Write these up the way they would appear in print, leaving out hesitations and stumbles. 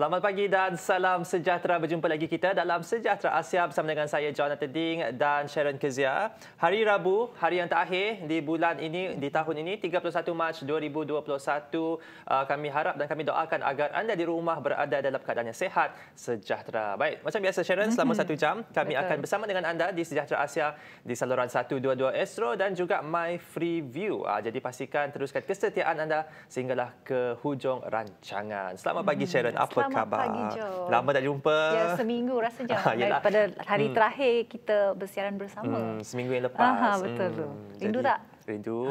Selamat pagi dan salam sejahtera. Berjumpa lagi kita dalam Sejahtera Asia bersama dengan saya Jonathan Ding dan Sharon Kezia. Hari Rabu, hari yang terakhir di bulan ini, di tahun ini, 31 Mac 2021. Kami harap dan kami doakan agar anda di rumah berada dalam keadaan yang sihat, sejahtera. Baik, macam biasa Sharon, selama 1 jam kami akan bersama dengan anda di Sejahtera Asia di saluran 122 Astro dan juga My Free View. Jadi pastikan teruskan kesetiaan anda sehinggalah ke hujung rancangan. Selamat pagi Sharon, apa Selamat khabar? pagi, Jo. Lama tak jumpa. Ya, seminggu rasanya. Daripada hari terakhir kita bersiaran bersama. Seminggu yang lepas. Betul tu. Rindu tak? Rindu.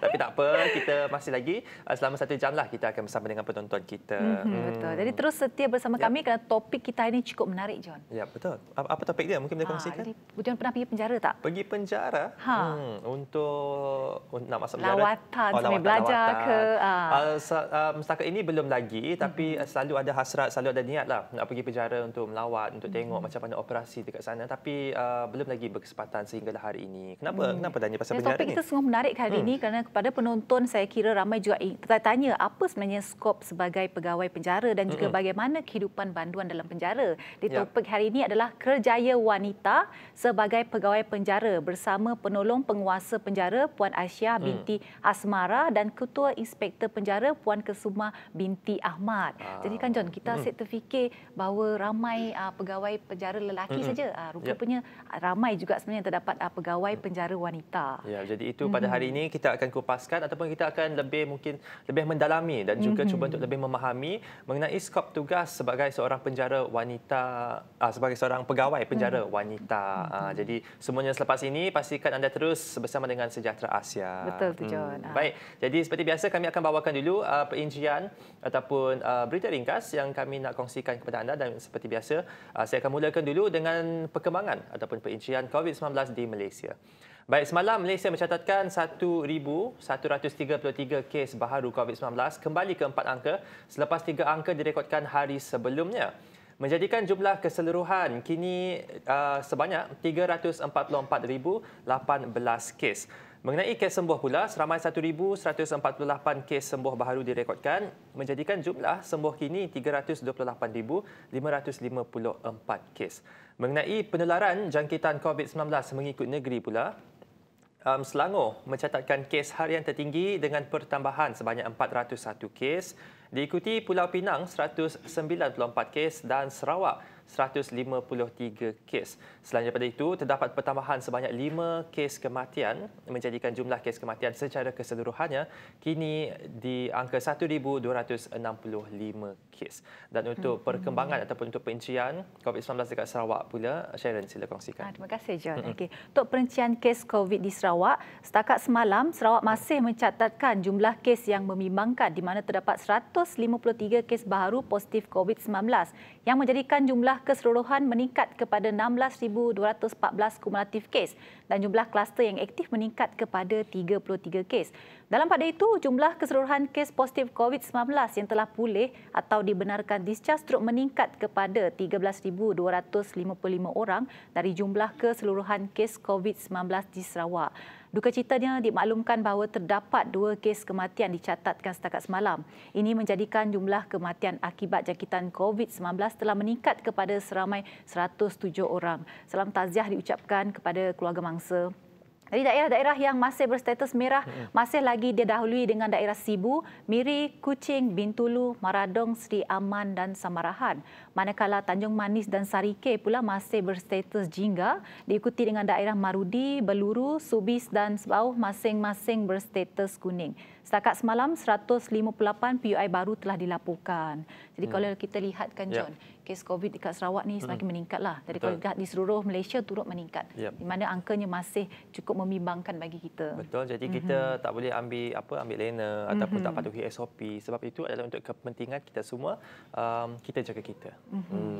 Tapi tak apa, kita masih lagi. Selama 1 jam lah kita akan bersama dengan penonton kita. Betul. Jadi terus setia bersama kami kerana topik kita ini cukup menarik, John. Ya, betul. Apa topik dia? Mungkin boleh kongsikan? Jadi, John pernah pergi penjara tak? Pergi penjara? Untuk nak masuk penjara? Lawatan, sambil belajar ke? Setakat ini belum lagi, tapi selalu ada hasrat, selalu ada niat lah nak pergi penjara untuk melawat, untuk tengok macam mana operasi dekat sana. Tapi belum lagi berkesempatan sehinggalah hari ini. Kenapa tanya pasal penjara topik ni? kita sungguh menarik kali ini kerana kepada penonton saya kira ramai juga tanya apa sebenarnya skop sebagai pegawai penjara dan juga bagaimana kehidupan banduan dalam penjara. Di topik hari ini adalah kerjaya wanita sebagai pegawai penjara bersama penolong penguasa penjara Puan Aisyah binti Asmara dan Ketua Inspektor Penjara Puan Kesuma binti Ahmad. Jadi kan John, kita asyik terfikir bahawa ramai pegawai penjara lelaki saja. Rupanya ramai juga sebenarnya terdapat pegawai penjara wanita. Ya, jadi itu pada hari ini kita akan kupaskan ataupun kita akan lebih mendalami dan juga cuba untuk lebih memahami mengenai skop tugas sebagai seorang penjara wanita, sebagai seorang pegawai penjara wanita. Jadi semuanya selepas ini pastikan anda terus bersama dengan Sejahtera Asia. Betul tu John. Baik, jadi seperti biasa kami akan bawakan dulu perincian ataupun berita ringkas yang kami nak kongsikan kepada anda dan seperti biasa saya akan mulakan dulu dengan perkembangan ataupun perincian COVID-19 di Malaysia. Baik, semalam Malaysia mencatatkan 1,133 kes baharu COVID-19 kembali ke 4 angka selepas 3 angka direkodkan hari sebelumnya. Menjadikan jumlah keseluruhan kini sebanyak 344,018 kes. Mengenai kes sembuh pula, seramai 1,148 kes sembuh baharu direkodkan, menjadikan jumlah sembuh kini 328,554 kes. Mengenai penularan jangkitan COVID-19 mengikut negeri pula, Selangor mencatatkan kes harian tertinggi dengan pertambahan sebanyak 401 kes, diikuti Pulau Pinang 194 kes dan Sarawak 153 kes. Selain daripada itu, terdapat pertambahan sebanyak 5 kes kematian, menjadikan jumlah kes kematian secara keseluruhannya kini di angka 1,265 kes. Dan untuk perkembangan ataupun untuk perincian COVID-19 dekat Sarawak pula, Sharon sila kongsikan. Terima kasih John. Untuk perincian kes COVID di Sarawak, setakat semalam Sarawak masih mencatatkan jumlah kes yang membimbangkan di mana terdapat 153 kes baharu positif COVID-19 yang menjadikan jumlah keseluruhan meningkat kepada 16,214 kumulatif kes dan jumlah kluster yang aktif meningkat kepada 33 kes. Dalam pada itu, jumlah keseluruhan kes positif COVID-19 yang telah pulih atau dibenarkan discharge terus meningkat kepada 13,255 orang dari jumlah keseluruhan kes COVID-19 di Sarawak. Duka citanya dimaklumkan bahawa terdapat 2 kes kematian dicatatkan setakat semalam. Ini menjadikan jumlah kematian akibat jangkitan COVID-19 telah meningkat kepada seramai 107 orang. Salam takziah diucapkan kepada keluarga mangsa. Jadi daerah-daerah yang masih berstatus merah masih lagi didahului dengan daerah Sibu, Miri, Kuching, Bintulu, Maradong, Seri Aman dan Samarahan. Manakala Tanjung Manis dan Sarike pula masih berstatus jingga, diikuti dengan daerah Marudi, Beluru, Subis dan Sebauh masing-masing berstatus kuning. Setakat semalam 158 PUI baru telah dilaporkan. Jadi kalau kita lihatkan John, kes COVID dekat Sarawak ni semakin meningkatlah. Jadi kalau lihat di seluruh Malaysia turut meningkat. Di mana angkanya masih cukup membimbangkan bagi kita. Betul. Jadi kita tak boleh ambil lena ataupun tak patuhi SOP sebab itu adalah untuk kepentingan kita semua. Kita jaga kita.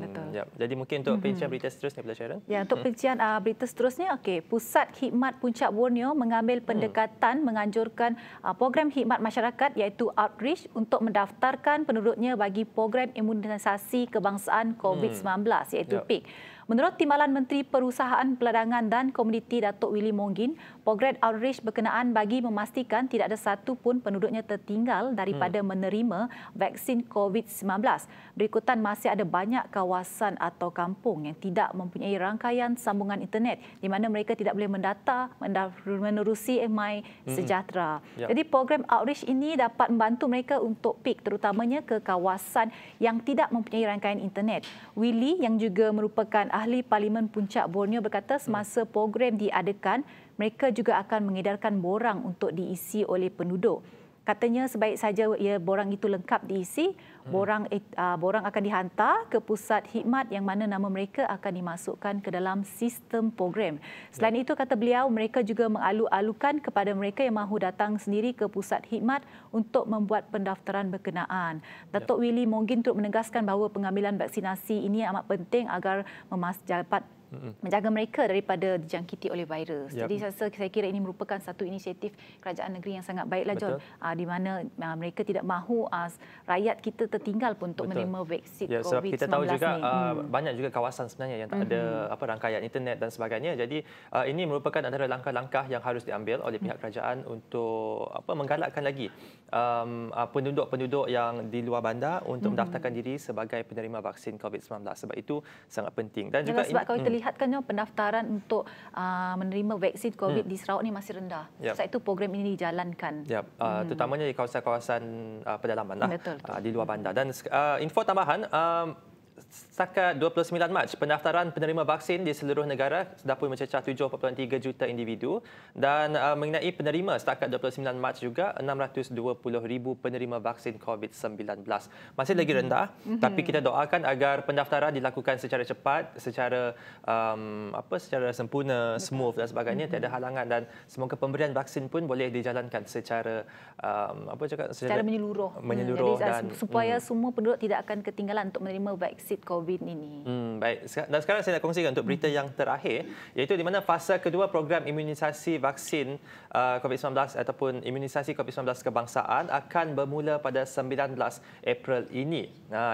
Betul. Jadi mungkin untuk perincian berita seterusnya bila Sharon. Ya, untuk perincian berita seterusnya, Pusat Khidmat Puncak Borneo mengambil pendekatan menganjurkan program khidmat masyarakat iaitu outreach untuk mendaftarkan penduduknya bagi program imunisasi kebangsaan COVID-19 iaitu PIK. Menurut Timbalan Menteri Perusahaan Peladangan dan Komuniti Datuk Willy Monggin, program outreach berkenaan bagi memastikan tidak ada satu pun penduduknya tertinggal daripada menerima vaksin COVID-19. Berikutan masih ada banyak kawasan atau kampung yang tidak mempunyai rangkaian sambungan internet di mana mereka tidak boleh mendata menerusi MySejahtera. Jadi program outreach ini dapat membantu mereka untuk pik terutamanya ke kawasan yang tidak mempunyai rangkaian internet. Willy yang juga merupakan ahli Parlimen Puncak Borneo berkata semasa program diadakan, mereka juga akan mengedarkan borang untuk diisi oleh penduduk. Katanya sebaik saja borang itu lengkap diisi, borang akan dihantar ke pusat khidmat yang mana nama mereka akan dimasukkan ke dalam sistem program. Selain itu, kata beliau, mereka juga mengalu-alukan kepada mereka yang mahu datang sendiri ke pusat khidmat untuk membuat pendaftaran berkenaan. Datuk Willy Monggin turut menegaskan bahawa pengambilan vaksinasi ini amat penting agar dapat menjaga mereka daripada dijangkiti oleh virus. Jadi saya kira ini merupakan satu inisiatif kerajaan negeri yang sangat baiklah, John, di mana mereka tidak mahu rakyat kita tertinggal pun untuk menerima vaksin COVID-19 sebab kita tahu juga ni. Banyak juga kawasan sebenarnya yang tak ada rangkaian internet dan sebagainya. Jadi ini merupakan antara langkah-langkah yang harus diambil oleh pihak kerajaan untuk menggalakkan lagi penduduk-penduduk yang di luar bandar untuk mendaftarkan diri sebagai penerima vaksin COVID-19. Sebab itu sangat penting. Dan juga sebab kalau kita lihatkan pendaftaran untuk menerima vaksin COVID di Sarawak ni masih rendah. Sebab itu program ini dijalankan. Terutamanya di kawasan-kawasan pedalaman lah, betul. Di luar bandar. Dan info tambahan, setakat 29 Mac, pendaftaran penerima vaksin di seluruh negara sudah pun mencecah 7.3 juta individu dan mengenai penerima setakat 29 Mac juga 620,000 penerima vaksin COVID-19. Masih lagi rendah, tapi kita doakan agar pendaftaran dilakukan secara cepat, secara secara sempurna, smooth dan sebagainya, tiada halangan dan semoga pemberian vaksin pun boleh dijalankan secara secara menyeluruh. Menyeluruh jadi, supaya semua penduduk tidak akan ketinggalan untuk menerima vaksin COVID ini. Baik. Dan sekarang saya nak kongsikan untuk berita yang terakhir, iaitu di mana fasa kedua program imunisasi vaksin COVID-19 ataupun imunisasi COVID-19 kebangsaan akan bermula pada 19 April ini.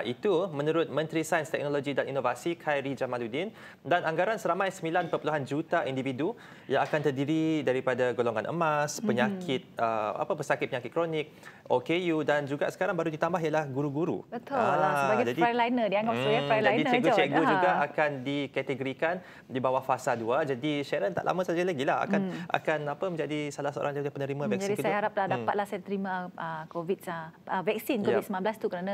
Itu menurut Menteri Sains, Teknologi dan Inovasi Khairi Jamaluddin, dan anggaran seramai 9 juta individu yang akan terdiri daripada golongan emas, penyakit pesakit penyakit kronik, OKU dan juga sekarang baru ditambah ialah guru-guru. Betul lah, sebagai frontliner dianggap jadi cikgu-cikgu juga akan dikategorikan di bawah fasa 2. Jadi Sharon tak lama saja lagi lah akan menjadi salah seorang daripada penerima vaksin kedua. Jadi saya harap dapatlah saya terima vaksin COVID-19 tu kerana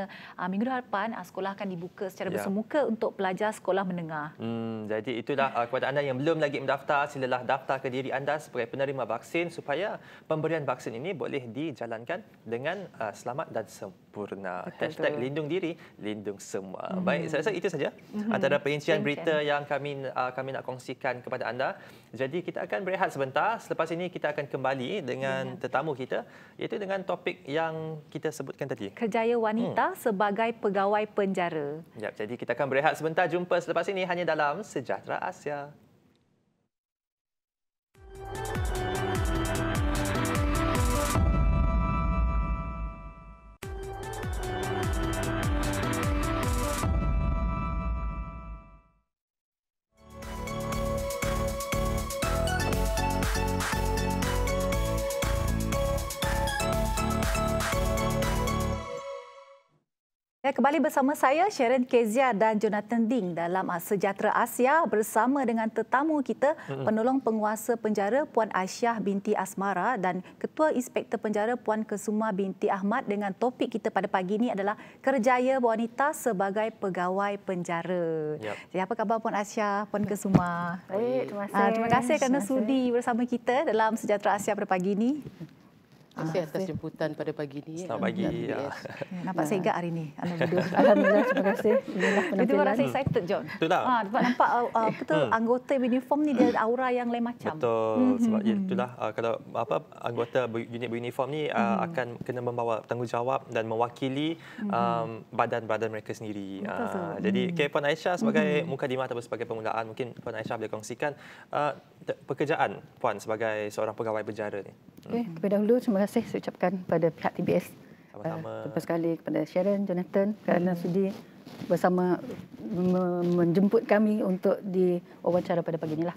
minggu depan sekolah akan dibuka secara bersemuka untuk pelajar sekolah menengah. Jadi itulah kepada anda yang belum lagi mendaftar, silalah daftarkan diri anda sebagai penerima vaksin supaya pemberian vaksin ini boleh dijalankan dengan selamat dan sempurna. Hashtag lindung diri, lindung semua. Baik, saya rasa itu saja antara perincian berita yang kami nak kongsikan kepada anda. Jadi kita akan berehat sebentar. Selepas ini kita akan kembali dengan tetamu kita, iaitu dengan topik yang kita sebutkan tadi. Kerjaya wanita sebagai pegawai penjara. Jadi kita akan berehat sebentar. Jumpa selepas ini hanya dalam Sejahtera Asia. Kembali bersama saya, Sharon Kezia dan Jonathan Ding dalam Sejahtera Asia bersama dengan tetamu kita, penolong penguasa penjara Puan Aisyah binti Asmara dan Ketua Inspektor Penjara Puan Kesuma binti Ahmad, dengan topik kita pada pagi ini adalah kerjaya wanita sebagai pegawai penjara. Jadi apa khabar Puan Aisyah, Puan Kesuma? Baik, terima kasih. Terima kasih kerana sudi bersama kita dalam Sejahtera Asia pada pagi ini. Terima kasih atas jemputan pada pagi ini. Selamat pagi. Nampak segak hari ini. Alhamdulillah, terima kasih. Itu rasa excited, John. Itulah. Nampak anggota uniform ni dia aura yang lain macam. Betul. Sebab itulah kalau anggota unit beruniform ni akan kena membawa tanggungjawab dan mewakili badan-badan mereka sendiri. Jadi Puan Aisyah sebagai mukadimah ataupun sebagai permulaan, mungkin Puan Aisyah boleh kongsikan pekerjaan Puan sebagai seorang pegawai penjara ni. Terlebih dahulu terima kasih saya ucapkan kepada pihak TBS. Sama-sama. Terima sekali kepada Sharon, Jonathan kerana sudi bersama menjemput kami untuk diwawancara pada pagi inilah.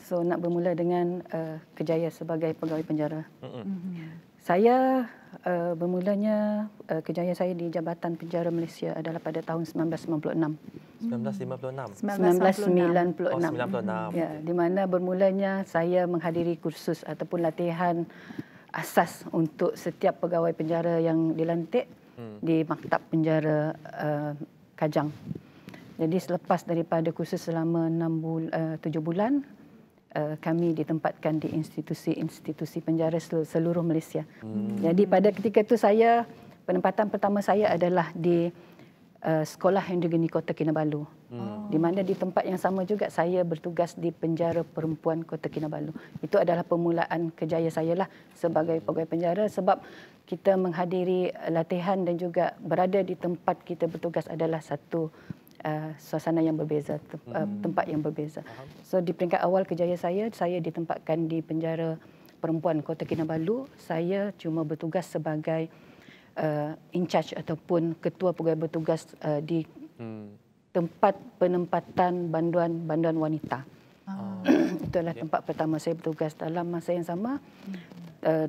So nak bermula dengan kejayaan sebagai pegawai penjara. Saya bermulanya kejayaan saya di Jabatan Penjara Malaysia adalah pada tahun 1996. 1956. 1996. Oh, 96. Ya, di mana bermulanya saya menghadiri kursus ataupun latihan asas untuk setiap pegawai penjara yang dilantik di Maktab Penjara Kajang. Jadi selepas daripada kursus selama 7 bulan, kami ditempatkan di institusi-institusi penjara seluruh Malaysia. Jadi pada ketika itu penempatan pertama saya adalah di Sekolah Hendegeni Kota Kinabalu. Di mana di tempat yang sama juga saya bertugas di Penjara Perempuan Kota Kinabalu. Itu adalah permulaan kejayaan saya lah sebagai pegawai penjara, sebab kita menghadiri latihan dan juga berada di tempat kita bertugas adalah satu suasana yang berbeza, tempat yang berbeza. So di peringkat awal kejayaan saya ditempatkan di Penjara Perempuan Kota Kinabalu. Saya cuma bertugas sebagai in charge ataupun ketua pegawai bertugas di tempat penempatan banduan wanita. Itulah tempat pertama saya bertugas. Dalam masa yang sama,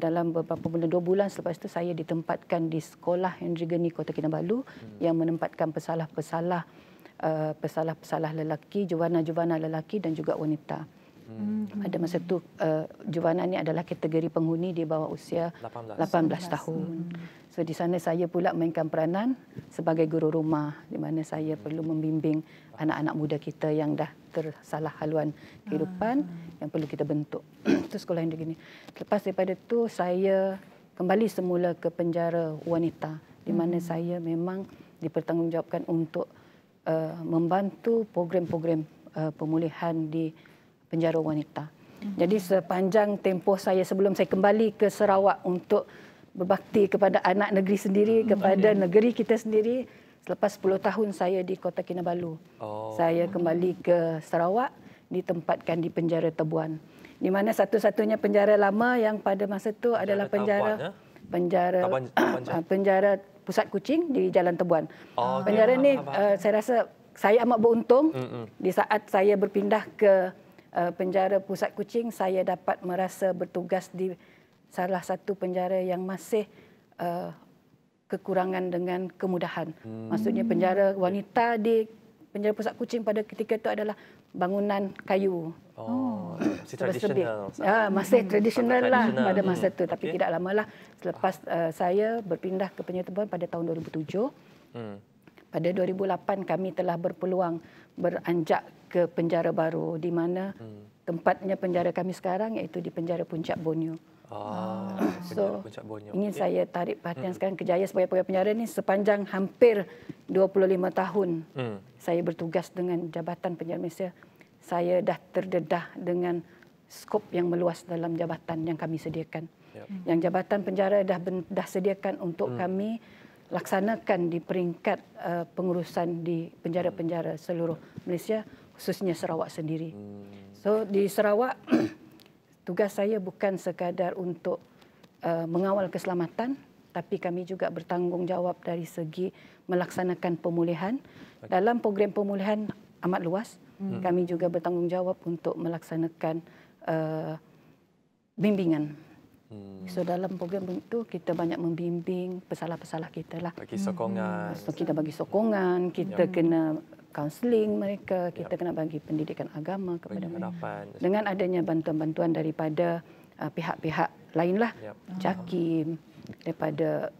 dalam beberapa bulan, 2 bulan selepas itu saya ditempatkan di Sekolah Hendegeni Kota Kinabalu yang menempatkan pesalah-pesalah lelaki, juvana lelaki dan juga wanita. Pada masa itu juvana ini adalah kategori penghuni di bawah usia 18 tahun. So di sana saya pula mainkan peranan sebagai guru rumah, di mana saya perlu membimbing anak-anak muda kita yang dah tersalah haluan kehidupan yang perlu kita bentuk. Itu sekolah yang begini. Lepas daripada itu saya kembali semula ke penjara wanita, di mana saya memang dipertanggungjawabkan untuk membantu program-program pemulihan di penjara wanita. Jadi sepanjang tempoh saya sebelum saya kembali ke Sarawak untuk berbakti kepada anak negeri sendiri, kepada negeri kita sendiri, selepas 10 tahun saya di Kota Kinabalu. Saya kembali ke Sarawak, ditempatkan di Penjara Tebuan. Di mana satu-satunya penjara lama yang pada masa itu adalah penjara Pusat Kuching di Jalan Tebuan. Penjara ni saya rasa saya amat beruntung. Di saat saya berpindah ke penjara Pusat Kuching, saya dapat merasa bertugas di salah satu penjara yang masih kekurangan dengan kemudahan. Maksudnya penjara wanita di penjara Pusat Kuching pada ketika itu adalah bangunan kayu. Masih tradisional. Masih tradisional lah pada masa itu. Tapi tidak lama lah selepas saya berpindah ke penjara Tebuan pada tahun 2007. Pada 2008 kami telah berpeluang beranjak ke penjara baru, di mana tempatnya penjara kami sekarang iaitu di Penjara Puncak Borneo. So, ingin saya tarik perhatian sekarang kejayaan sebagai pegawai penjara ni sepanjang hampir 25 tahun saya bertugas dengan Jabatan Penjara Malaysia. Saya dah terdedah dengan skop yang meluas dalam jabatan yang kami sediakan. Yang Jabatan Penjara dah sediakan untuk kami laksanakan di peringkat pengurusan di penjara-penjara seluruh Malaysia, khususnya Sarawak sendiri. So di Sarawak tugas saya bukan sekadar untuk mengawal keselamatan, tapi kami juga bertanggungjawab dari segi melaksanakan pemulihan. Dalam program pemulihan amat luas, kami juga bertanggungjawab untuk melaksanakan bimbingan. So dalam program itu kita banyak membimbing pesalah-pesalah kita lah. Bagi sokongan. So kita bagi sokongan, kita kena kaunseling mereka, kita kena bagi pendidikan agama kepada mereka. Dengan adanya bantuan-bantuan daripada pihak-pihak lain lah, JAKIM, daripada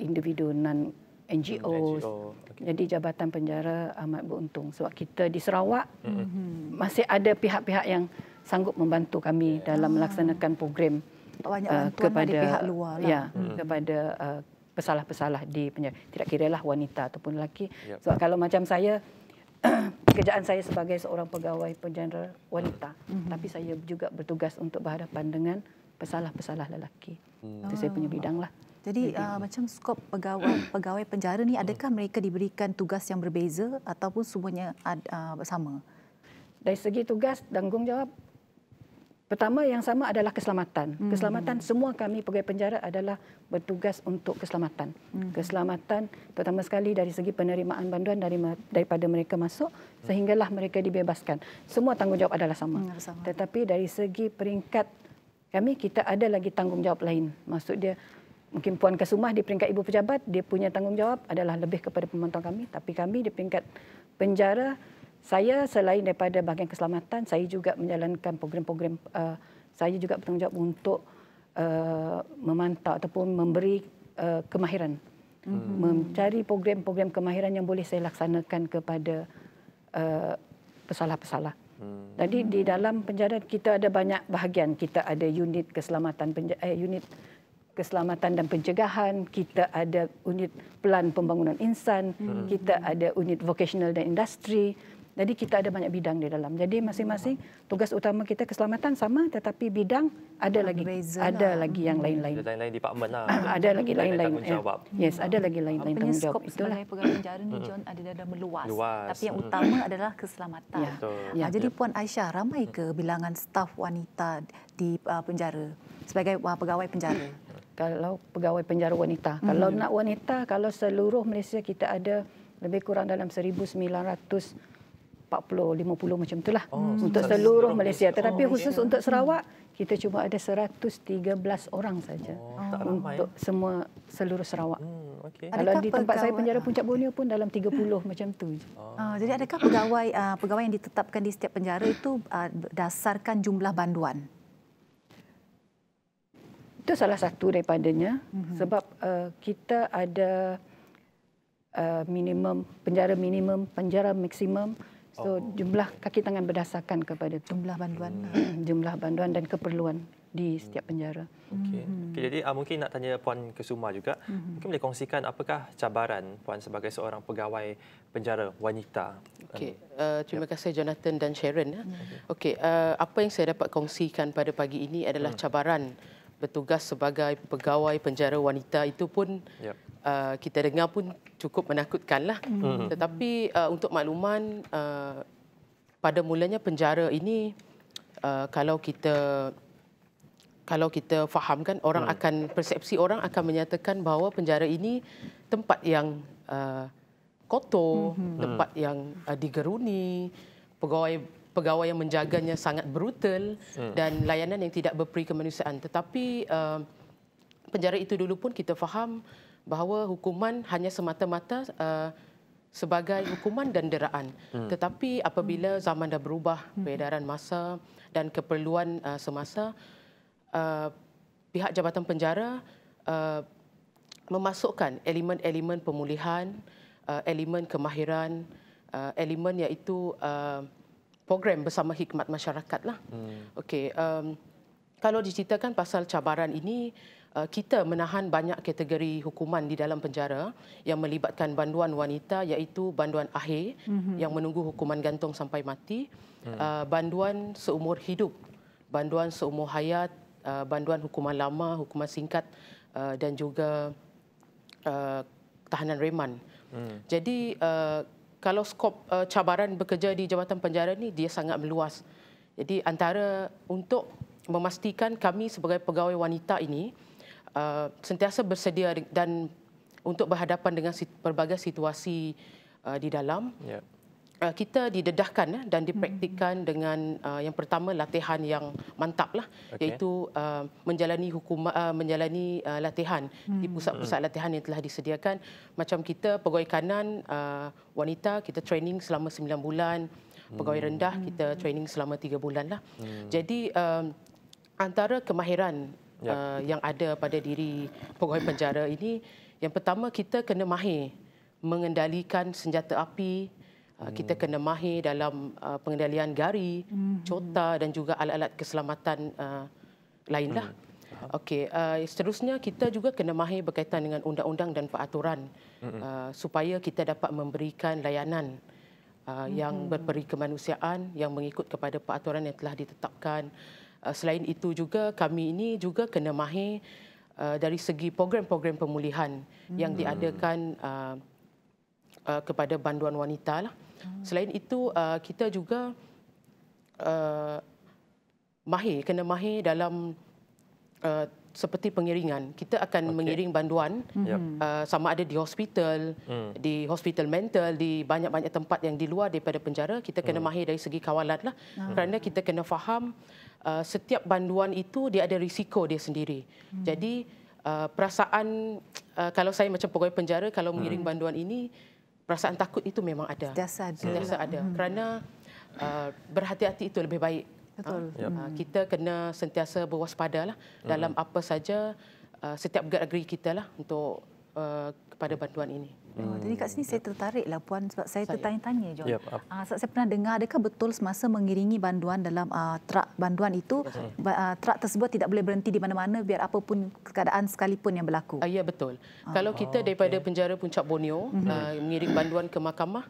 individu non-NGO. Jadi Jabatan Penjara amat beruntung sebab kita di Sarawak masih ada pihak-pihak yang sanggup membantu kami dalam melaksanakan program kepada pihak luar lah. Kepada pesalah-pesalah di penjara. Tidak kiralah wanita ataupun lelaki. Sebab kalau macam saya, pekerjaan saya sebagai seorang pegawai penjara wanita, tapi saya juga bertugas untuk berhadapan dengan pesalah-pesalah lelaki. Itu saya punya bidang lah. Jadi macam skop pegawai penjara ni, adakah mereka diberikan tugas yang berbeza ataupun semuanya bersama? Dari segi tugas, tanggungjawab Pertama yang sama adalah keselamatan. Keselamatan, semua kami pegawai penjara adalah bertugas untuk keselamatan. Keselamatan terutama sekali dari segi penerimaan bantuan daripada mereka masuk sehinggalah mereka dibebaskan. Semua tanggungjawab adalah sama. Tetapi dari segi peringkat kami, kita ada lagi tanggungjawab lain. Maksud dia, mungkin Puan Kasumah di peringkat ibu pejabat, dia punya tanggungjawab adalah lebih kepada pemantau kami. Tapi kami di peringkat penjara, saya selain daripada bahagian keselamatan, saya juga menjalankan program-program, saya juga bertanggungjawab untuk memantau ataupun memberi kemahiran. Mencari program-program kemahiran yang boleh saya laksanakan kepada pesalah-pesalah. Jadi di dalam penjara kita ada banyak bahagian. Kita ada unit keselamatan unit keselamatan dan pencegahan, kita ada unit pelan pembangunan insan, kita ada unit vocational dan industri. Jadi kita ada banyak bidang di dalam. Jadi masing-masing tugas utama kita keselamatan sama, tetapi bidang ada lagi yang lain-lain. Ada lain-lain department lah. Ada lagi lain-lain. Tanggungjawab. Yes, ada lagi lain-lain tanggungjawab. Skop sebagai pegawai penjara ni John ada meluas. Tapi yang utama adalah keselamatan. Ya. Jadi Puan Aisyah, ramai ke bilangan staf wanita di penjara sebagai pegawai penjara? Kalau pegawai penjara wanita, kalau nak wanita, kalau seluruh Malaysia kita ada lebih kurang dalam 1940, 50 macam itulah untuk seluruh Malaysia. Tetapi khusus untuk Sarawak, kita cuma ada 113 orang saja untuk seluruh Sarawak. Kalau di tempat saya penjara Puncak Borneo pun dalam 30 macam tu. Jadi adakah pegawai yang ditetapkan di setiap penjara itu berdasarkan jumlah banduan? Itu salah satu daripadanya sebab kita ada minimum, penjara maksimum. So jumlah kaki tangan berdasarkan kepada jumlah banduan. Jumlah banduan dan keperluan di setiap penjara. Okey. Jadi mungkin nak tanya Puan Kasumah juga. Mungkin boleh kongsikan apakah cabaran Puan sebagai seorang pegawai penjara wanita? Okey. Terima kasih Jonathan dan Sharon. Okey, apa yang saya dapat kongsikan pada pagi ini adalah cabaran bertugas sebagai pegawai penjara wanita itu pun kita dengar pun cukup menakutkanlah. Tetapi untuk makluman, pada mulanya penjara ini kalau kita fahamkan, orang akan persepsi orang akan menyatakan bahawa penjara ini tempat yang kotor, tempat yang digeruni, pegawai yang menjaganya sangat brutal dan layanan yang tidak berperi kemanusiaan. Tetapi penjara itu dulu pun kita faham bahawa hukuman hanya semata-mata sebagai hukuman dan deraan. Tetapi apabila zaman dah berubah, peredaran masa dan keperluan semasa, pihak Jabatan Penjara memasukkan elemen-elemen pemulihan, elemen kemahiran, elemen iaitu program bersama khidmat masyarakat lah. Okey, kalau diceritakan pasal cabaran ini, kita menahan banyak kategori hukuman di dalam penjara yang melibatkan banduan wanita, iaitu banduan akhir yang menunggu hukuman gantung sampai mati, banduan seumur hidup, banduan seumur hayat, banduan hukuman lama, hukuman singkat dan juga tahanan reman. Jadi kalau skop cabaran bekerja di Jabatan Penjara ni dia sangat meluas. Jadi antara untuk memastikan kami sebagai pegawai wanita ini sentiasa bersedia dan untuk berhadapan dengan pelbagai situasi di dalam, kita didedahkan dan dipraktikkan dengan yang pertama latihan yang mantap lah, iaitu menjalani latihan di pusat-pusat latihan yang telah disediakan. Macam kita pegawai kanan wanita kita training selama 9 bulan, pegawai rendah kita training selama 3 bulan lah. Jadi antara kemahiran yang ada pada diri pegawai penjara ini, yang pertama kita kena mahir mengendalikan senjata api, kita kena mahir dalam pengendalian gari, cota dan juga alat-alat keselamatan lainlah. Okey, seterusnya kita juga kena mahir berkaitan dengan undang-undang dan peraturan supaya kita dapat memberikan layanan yang berperi kemanusiaan yang mengikut kepada peraturan yang telah ditetapkan. Selain itu juga kami ini juga kena mahir dari segi program-program pemulihan yang diadakan kepada banduan wanita lah. Selain itu kita juga kena mahir dalam seperti pengiringan. Kita akan mengiring banduan sama ada di hospital, di hospital mental, di banyak-banyak tempat yang di luar daripada penjara. Kita kena mahir dari segi kawalan lah. Kerana kita kena faham setiap banduan itu dia ada risiko dia sendiri. Jadi perasaan kalau saya macam pegawai penjara, kalau mengiring banduan ini, perasaan takut itu memang ada. Sentiasa ada. Kerana berhati-hati itu lebih baik. Betul. Kita kena sentiasa berwaspada lah dalam apa saja setiap gerak-geri kita lah untuk kepada bantuan ini. Jadi kat sini saya tertariklah Puan sebab saya tertanya-tanya John. Sebab saya pernah dengar adakah betul semasa mengiringi banduan dalam truk banduan itu truk tersebut tidak boleh berhenti di mana-mana biar apapun keadaan sekalipun yang berlaku. Ya betul. Kalau kita daripada penjara Puncak Borneo mengiring banduan ke mahkamah,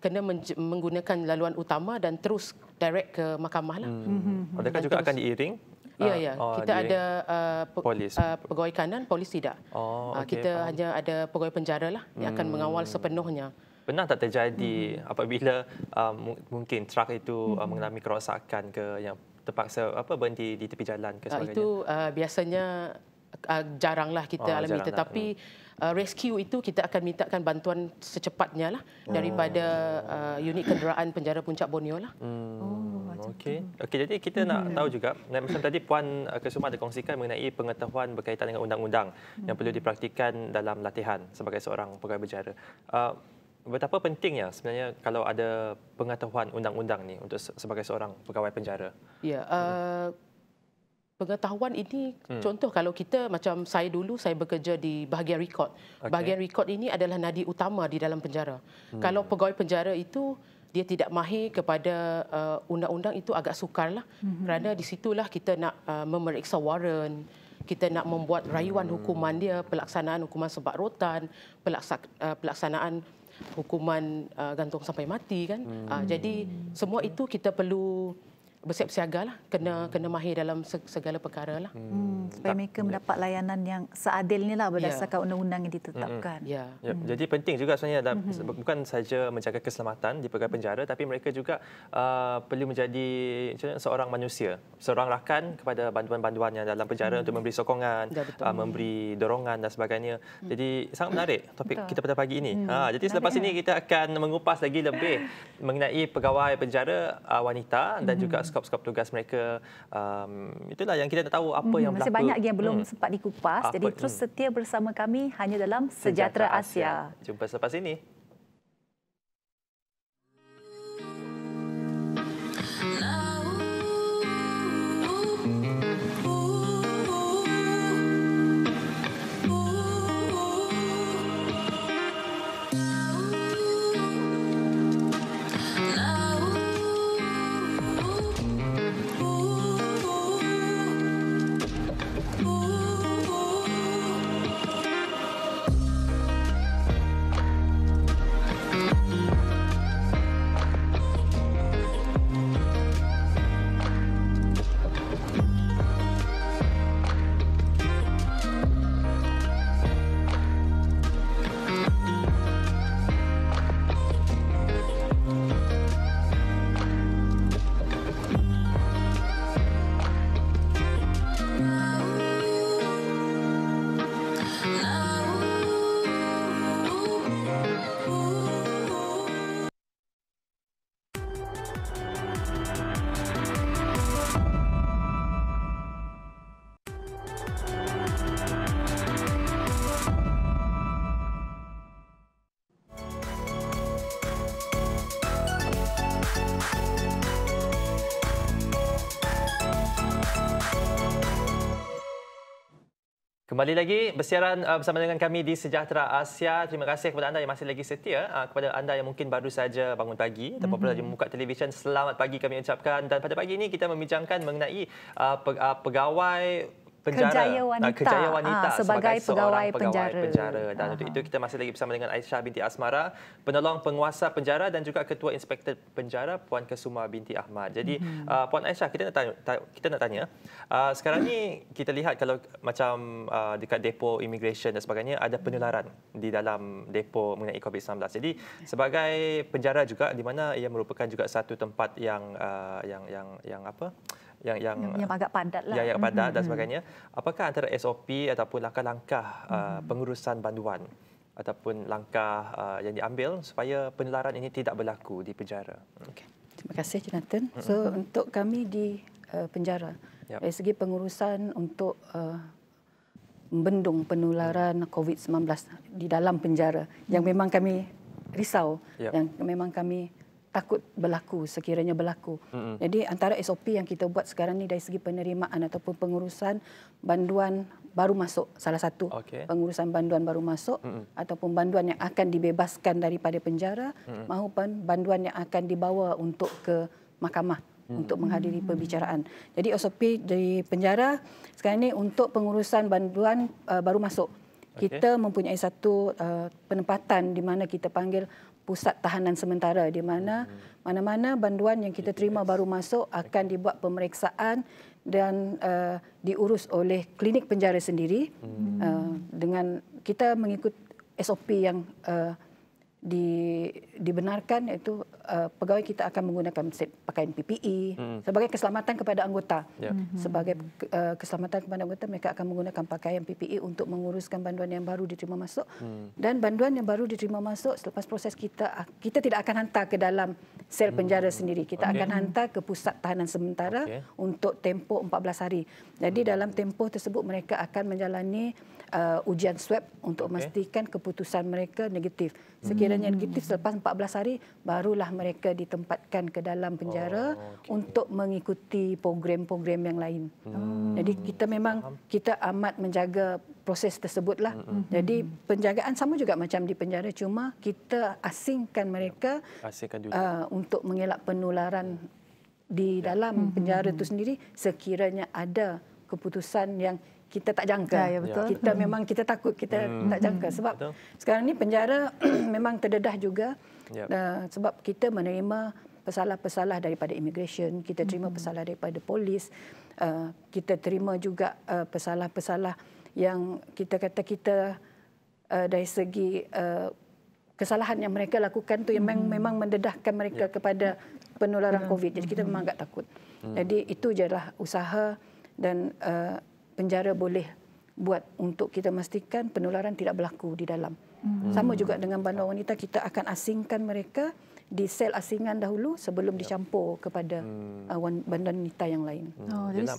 kena menggunakan laluan utama dan terus direct ke mahkamah lah. Adakah juga akan diiring? Ya. Kita ada polis, pegawai kanan, polis tidak. Kita hanya ada pegawai penjara lah yang akan mengawal sepenuhnya. Pernah tak terjadi apabila mungkin truk itu mengalami kerosakan ke yang terpaksa berhenti di tepi jalan ke sebagainya? Itu biasanya jaranglah kita alami, tetapi rescue itu kita akan mintakan bantuan secepatnya lah daripada unit kenderaan penjara Puncak Borneo lah. Okey, jadi kita nak tahu juga, macam tadi Puan Kesuma ada kongsikan mengenai pengetahuan berkaitan dengan undang-undang yang perlu dipraktikan dalam latihan sebagai seorang pegawai penjara. Betapa pentingnya sebenarnya kalau ada pengetahuan undang-undang ni untuk sebagai seorang pegawai penjara? Ya, pengetahuan ini, contoh kalau kita macam saya dulu, saya bekerja di bahagian rekod. Bahagian rekod ini adalah nadi utama di dalam penjara. Kalau pegawai penjara itu, dia tidak mahir kepada undang-undang itu agak sukarlah. Kerana di situlah kita nak memeriksa waran, kita nak membuat rayuan hukuman dia, pelaksanaan hukuman sebab rotan, pelaksanaan hukuman gantung sampai mati kan. Jadi semua itu kita perlu bersiap siagalah, kena mahir dalam segala perkara lah. Supaya mereka mendapat layanan yang seadilnya lah berdasarkan undang-undang yang ditetapkan. Jadi penting juga sebenarnya bukan saja menjaga keselamatan di pegawai penjara, tapi mereka juga perlu menjadi seorang manusia, seorang rakan kepada banduan-banduan yang dalam penjara untuk memberi sokongan, memberi dorongan dan sebagainya. Jadi sangat menarik topik kita pada pagi ini. Jadi selepas ini kita akan mengupas lagi lebih mengenai pegawai penjara wanita dan juga skop-skop tugas mereka. Itulah yang kita nak tahu apa yang berlaku. Masih banyak yang belum sempat dikupas. Jadi terus setia bersama kami hanya dalam Sejahtera Asia. Jumpa selepas ini. Kembali lagi bersiaran bersama dengan kami di Sejahtera Asia. Terima kasih kepada anda yang masih lagi setia. Kepada anda yang mungkin baru saja bangun pagi ataupun baru membuka televisyen, selamat pagi kami ucapkan. Dan pada pagi ini kita membincangkan mengenai pegawai penjara, kejaya wanita sebagai pegawai penjara. Dan untuk itu kita masih lagi bersama dengan Aisyah binti Asmara, penolong penguasa penjara dan juga ketua inspektor penjara Puan Kesuma binti Ahmad. Jadi Puan Aisyah, kita nak tanya, sekarang ni kita lihat kalau macam dekat depo immigration dan sebagainya ada penularan di dalam depo mengenai COVID-19. Jadi sebagai penjara juga di mana ia merupakan juga satu tempat yang yang agak padat lah. Yang padat dan sebagainya. Apakah antara SOP ataupun langkah-langkah pengurusan banduan ataupun langkah yang diambil supaya penularan ini tidak berlaku di penjara? Okay. Terima kasih Jonathan. So untuk kami di penjara, dari segi pengurusan untuk membendung penularan COVID-19 di dalam penjara yang memang kami risau, yang memang kami takut berlaku sekiranya berlaku. Jadi antara SOP yang kita buat sekarang ni dari segi penerimaan ataupun pengurusan banduan baru masuk, salah satu pengurusan banduan baru masuk ataupun banduan yang akan dibebaskan daripada penjara maupun banduan yang akan dibawa untuk ke mahkamah untuk menghadiri perbicaraan. Jadi SOP dari penjara sekarang ni untuk pengurusan banduan baru masuk. Kita mempunyai satu penempatan di mana kita panggil pusat tahanan sementara, di mana mana-mana banduan yang kita terima baru masuk akan dibuat pemeriksaan dan diurus oleh klinik penjara sendiri dengan kita mengikut SOP yang dibenarkan, iaitu pegawai kita akan menggunakan pakaian PPE sebagai keselamatan kepada anggota. Sebagai keselamatan kepada anggota, mereka akan menggunakan pakaian PPE untuk menguruskan banduan yang baru diterima masuk. Dan banduan yang baru diterima masuk selepas proses kita tidak akan hantar ke dalam sel penjara sendiri. Kita akan hantar ke pusat tahanan sementara untuk tempoh 14 hari. Jadi dalam tempoh tersebut mereka akan menjalani ujian swab untuk memastikan keputusan mereka negatif. Sekiranya negatif selepas 14 hari, barulah mereka ditempatkan ke dalam penjara untuk mengikuti program-program yang lain. Jadi kita amat menjaga proses tersebutlah. Jadi penjagaan sama juga macam di penjara, cuma kita asingkan mereka untuk mengelak penularan di dalam penjara itu sendiri sekiranya ada keputusan yang kita tak jangka. Kita takut, kita tak jangka. Sebab sekarang ni penjara memang terdedah juga. Sebab kita menerima pesalah-pesalah daripada immigration, kita terima pesalah daripada polis, kita terima juga pesalah-pesalah yang kita kata dari segi kesalahan yang mereka lakukan tu yang memang mendedahkan mereka kepada penularan COVID. Jadi kita memang agak takut. Jadi itu jelah usaha dan penjara boleh buat untuk kita memastikan penularan tidak berlaku di dalam. Sama juga dengan banduan wanita, kita akan asingkan mereka di sel asingan dahulu sebelum dicampur kepada banduan wanita yang lain.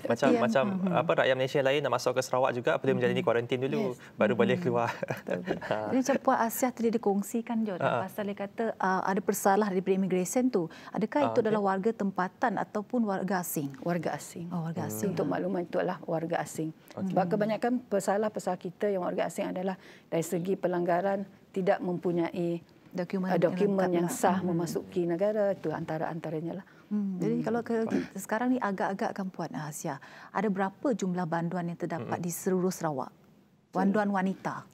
Macam rakyat Malaysia lain nak masuk ke Sarawak juga perlu menjalani kuarantin dulu baru boleh keluar. Jadi macam Puan Asiah tadi dikongsikan je pasal dia kata ada persalah daripada immigration tu. Adakah itu adalah warga tempatan ataupun warga asing? Warga asing. Warga asing. Untuk makluman itu adalah warga asing. Sebab kebanyakan pesalah-pesalah kita yang warga asing adalah dari segi pelanggaran tidak mempunyai dokumen yang sah memasuki negara, itu antaranya lah. Jadi kalau sekarang ni agak-agak kan Puan Asiah, ada berapa jumlah banduan yang terdapat di seluruh Sarawak? Banduan wanita.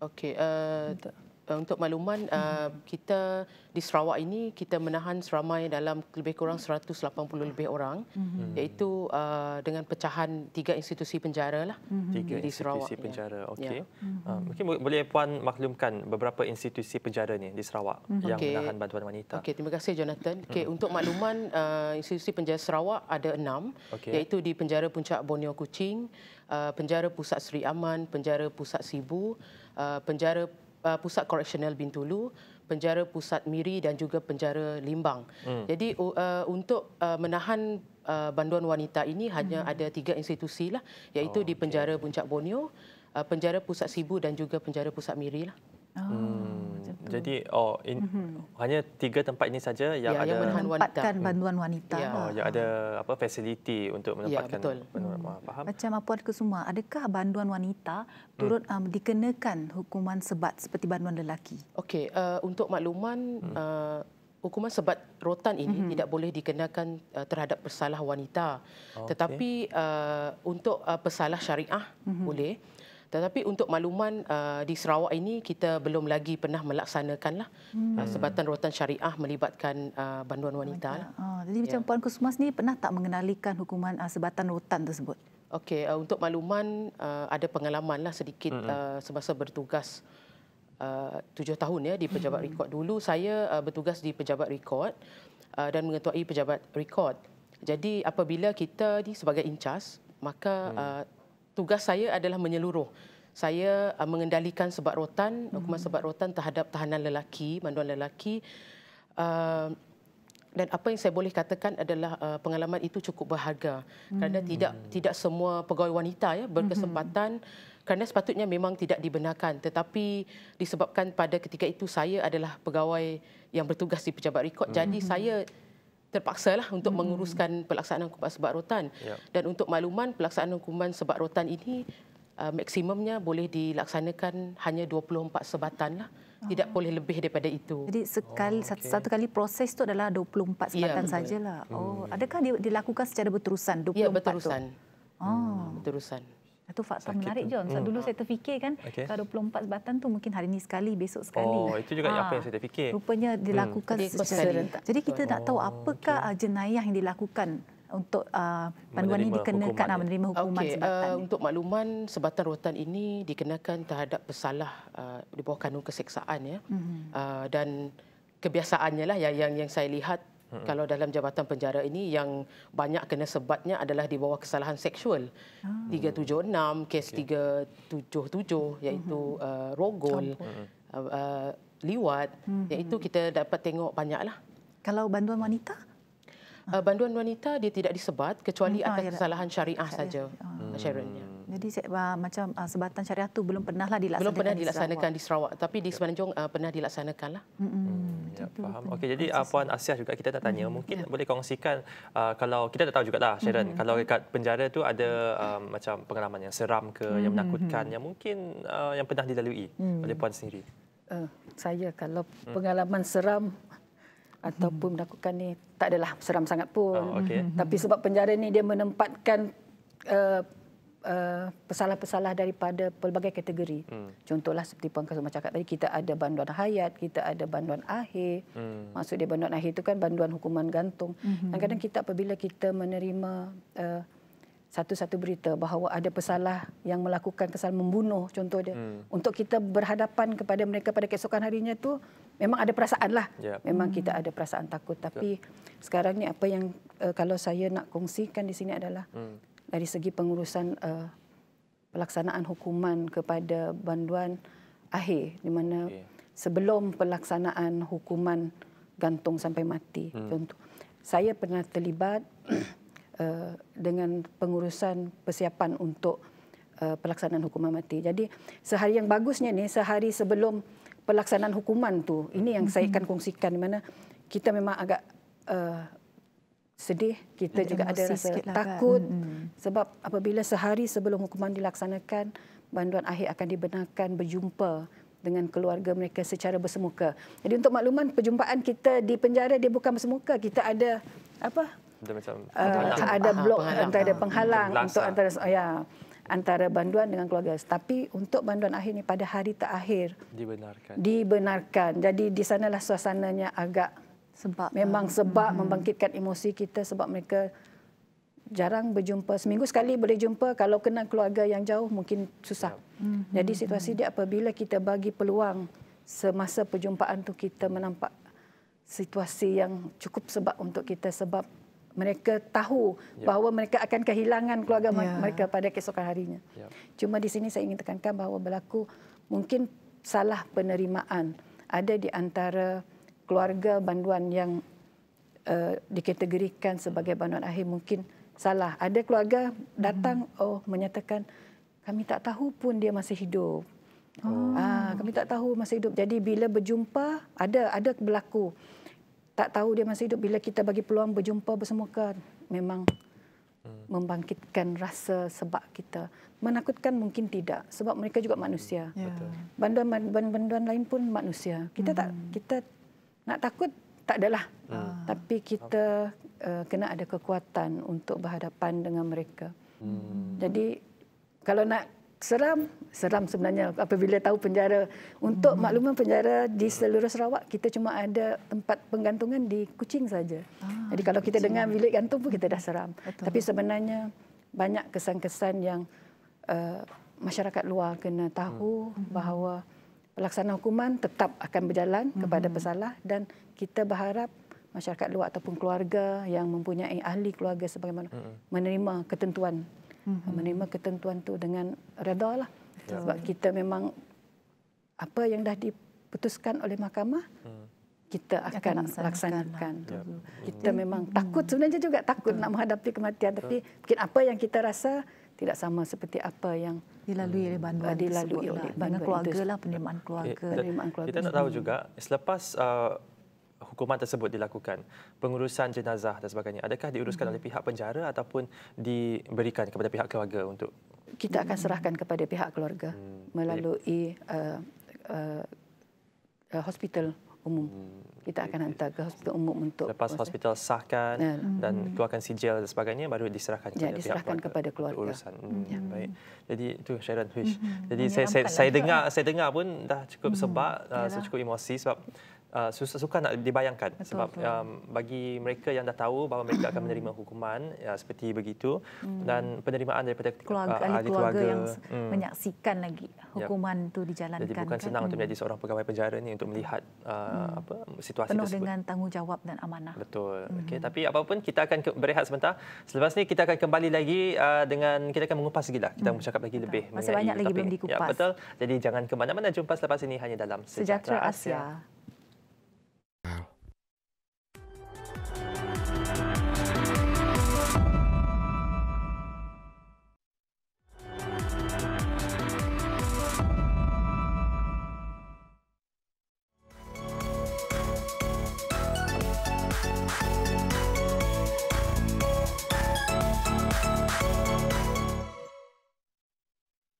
Okey, untuk makluman, kita di Sarawak ini kita menahan seramai dalam lebih kurang 180 lebih orang, iaitu dengan pecahan 3 institusi penjara lah di Sarawak. 3 institusi penjara, okey. Mungkin boleh Puan maklumkan beberapa institusi penjara ni di Sarawak yang menahan bantuan wanita. Okey, terima kasih Jonathan. Okey, untuk makluman, institusi penjara Sarawak ada 6, iaitu di Penjara Puncak Borneo Kuching, Penjara Pusat Seri Aman, Penjara Pusat Sibu, Penjara Pusat Koreksional Bintulu, Penjara Pusat Miri dan juga Penjara Limbang. Jadi untuk menahan banduan wanita ini hanya ada 3 institusi lah, iaitu di Penjara Puncak Borneo, Penjara Pusat Sibu dan juga Penjara Pusat Miri lah. Jadi hanya 3 tempat ini saja yang ada menempatkan banduan wanita. Yang ada fasiliti untuk menempatkan. Faham? Macam Puan Kusuma, adakah banduan wanita turut dikenakan hukuman sebat seperti banduan lelaki? Okey, untuk makluman, hukuman sebat rotan ini tidak boleh dikenakan terhadap pesalah wanita. Tetapi untuk pesalah syariah boleh. Tetapi untuk makluman, di Sarawak ini kita belum lagi pernah melaksanakanlah sebatan rotan syariah melibatkan banduan wanita. Jadi macam Puan Kusuma sendiri pernah tak mengenalikan hukuman sebatan rotan tersebut? Okey, untuk makluman ada pengalamanlah sedikit semasa bertugas 7 tahun di Pejabat Rekod. Dulu saya bertugas di Pejabat Rekod dan mengetuai Pejabat Rekod. Jadi apabila kita ni sebagai in-charge, maka tugas saya adalah menyeluruh. Saya mengendalikan sebab rotan, hukuman sebab rotan terhadap tahanan lelaki, banduan lelaki. Dan apa yang saya boleh katakan adalah pengalaman itu cukup berharga kerana tidak semua pegawai wanita ya berkesempatan, kerana sepatutnya memang tidak dibenarkan, tetapi disebabkan pada ketika itu saya adalah pegawai yang bertugas di pejabat rekod, jadi saya terpaksalah untuk menguruskan pelaksanaan hukuman sebab rotan. Dan untuk makluman, pelaksanaan hukuman sebab rotan ini maksimumnya boleh dilaksanakan hanya 24 sebatan lah. Tidak boleh lebih daripada itu. Jadi satu kali proses itu adalah 24 sebatan sajalah. Adakah dilakukan secara berterusan 24 berterusan. Berterusan. Itu fakta menarik, John. Dulu saya terfikir kan, kalau 24 sebatan tu mungkin hari ini sekali, besok sekali. Itu juga apa yang saya terfikir. Rupanya dilakukan secara serentak. Jadi kita nak tahu apakah jenayah yang dilakukan untuk banduan ini dikenakan menerima hukuman sebatan. Untuk makluman, sebatan rotan ini dikenakan terhadap pesalah di bawah kanun keseksaan ya. Dan kebiasaannya lah yang saya lihat kalau dalam jabatan penjara ini yang banyak kena sebatnya adalah di bawah kesalahan seksual. 376, kes 377 iaitu rogol, liwat, iaitu kita dapat tengok banyaklah. Kalau banduan wanita? Banduan wanita dia tidak disebat kecuali atas kesalahan syariah saja, Sharonnya. Jadi macam sebatan syariah tu belum pernahlah dilaksanakan. Belum pernah dilaksanakan di Sarawak, tapi di Semenanjung pernah dilaksanakanlah. Faham. Okey, jadi Puan Asiah juga kita nak tanya, mungkin boleh kongsikan kalau kita dah tahu jugalah Sharon, kalau dekat penjara tu ada macam pengalaman yang seram ke, yang menakutkan, yang mungkin yang pernah dilalui oleh Puan sendiri. Saya kalau pengalaman seram ataupun menakutkan ni tak adalah seram sangat pun. Tapi sebab penjara ni dia menempatkan pesalah-pesalah daripada pelbagai kategori. Contohlah seperti Puan Kasuma cakap tadi, kita ada banduan hayat, kita ada banduan akhir. Maksud dia banduan akhir itu kan banduan hukuman gantung. Kadang-kadang kita apabila kita menerima satu-satu berita bahawa ada pesalah yang melakukan kesalahan membunuh, contoh dia, untuk kita berhadapan kepada mereka pada keesokan harinya tu memang ada perasaan lah. Memang kita ada perasaan takut. Tapi sekarang ni apa yang kalau saya nak kongsikan di sini adalah dari segi pengurusan pelaksanaan hukuman kepada banduan akhir, di mana sebelum pelaksanaan hukuman gantung sampai mati. Contoh, saya pernah terlibat dengan pengurusan persiapan untuk pelaksanaan hukuman mati. Jadi sehari yang bagusnya ni, sehari sebelum pelaksanaan hukuman tu, ini yang saya akan kongsikan, di mana kita memang agak sedih, kita juga ada rasa takut sebab apabila sehari sebelum hukuman dilaksanakan, banduan akhir akan dibenarkan berjumpa dengan keluarga mereka secara bersemuka. Jadi untuk makluman, perjumpaan kita di penjara dia bukan bersemuka, kita ada ada blok, antara penghalang untuk antara banduan dengan keluarga. Tapi untuk banduan akhir ni pada hari terakhir dibenarkan. Jadi di sanalah suasananya agak memang membangkitkan emosi kita sebab mereka jarang berjumpa. Seminggu sekali boleh jumpa, kalau kena keluarga yang jauh mungkin susah. Jadi situasi dia apabila kita bagi peluang semasa perjumpaan tu kita menampak situasi yang cukup sebab untuk kita, sebab mereka tahu bahawa mereka akan kehilangan keluarga mereka pada keesokan harinya. Cuma di sini saya ingin tekankan bahawa berlaku mungkin salah penerimaan. Ada di antara keluarga banduan yang dikategorikan sebagai banduan akhir mungkin salah. Ada keluarga datang menyatakan kami tak tahu pun dia masih hidup. Kami tak tahu masih hidup. Jadi bila berjumpa ada berlaku tak tahu dia masih hidup, bila kita bagi peluang berjumpa bersemuka, memang membangkitkan rasa sebab kita. Menakutkan mungkin tidak, sebab mereka juga manusia. Banduan lain pun manusia. Kita nak takut tak adalah. Tapi kita kena ada kekuatan untuk berhadapan dengan mereka. Jadi kalau nak seram sebenarnya apabila tahu penjara. Untuk makluman, penjara di seluruh Sarawak kita cuma ada tempat penggantungan di Kuching saja. Jadi kalau kita dengar bilik gantung pun kita dah seram. Tapi sebenarnya banyak kesan-kesan yang masyarakat luar kena tahu bahawa pelaksanaan hukuman tetap akan berjalan kepada pesalah, dan kita berharap masyarakat luar ataupun keluarga yang mempunyai ahli keluarga sebagaimana menerima ketentuan. Menerima ketentuan tu dengan redha lah. Sebab kita memang apa yang dah diputuskan oleh mahkamah kita akan laksanakan. Kita memang takut, sebenarnya juga takut nak menghadapi kematian, tapi mungkin apa yang kita rasa tidak sama seperti apa yang dilalui oleh banduan dilalui oleh dengan keluarga lah, penerimaan keluarga. Kita nak tahu juga selepas hukuman tersebut dilakukan, pengurusan jenazah dan sebagainya, adakah diuruskan oleh pihak penjara ataupun diberikan kepada pihak keluarga untuk? Kita akan serahkan kepada pihak keluarga melalui hospital umum. Kita akan hantar ke hospital umum untuk lepas hospital sahkan dan keluarkan sijil dan sebagainya, baru diserahkan kepada diserahkan kepada keluarga. Urusan. Baik. Jadi itu Sharon Huish. Jadi saya dengar pun dah cukup sebab, cukup emosi sebab susah nak dibayangkan. Sebab bagi mereka yang dah tahu bahawa mereka akan menerima hukuman seperti begitu, dan penerimaan daripada ahli keluarga yang menyaksikan lagi hukuman itu dijalankan. Jadi bukan senang untuk menjadi seorang pegawai penjara ni untuk melihat situasi penuh tersebut. dengan tanggungjawab dan amanah. Betul. Okey, tapi apapun kita akan berehat sebentar. Selepas ni kita akan kembali lagi dengan kita akan mengupas lagi lah. Kita bercakap lagi lebih masih banyak lagi belum dikupas. Ya, betul. Jadi jangan ke mana-mana, jumpa selepas ini hanya dalam Sejahtera Asia.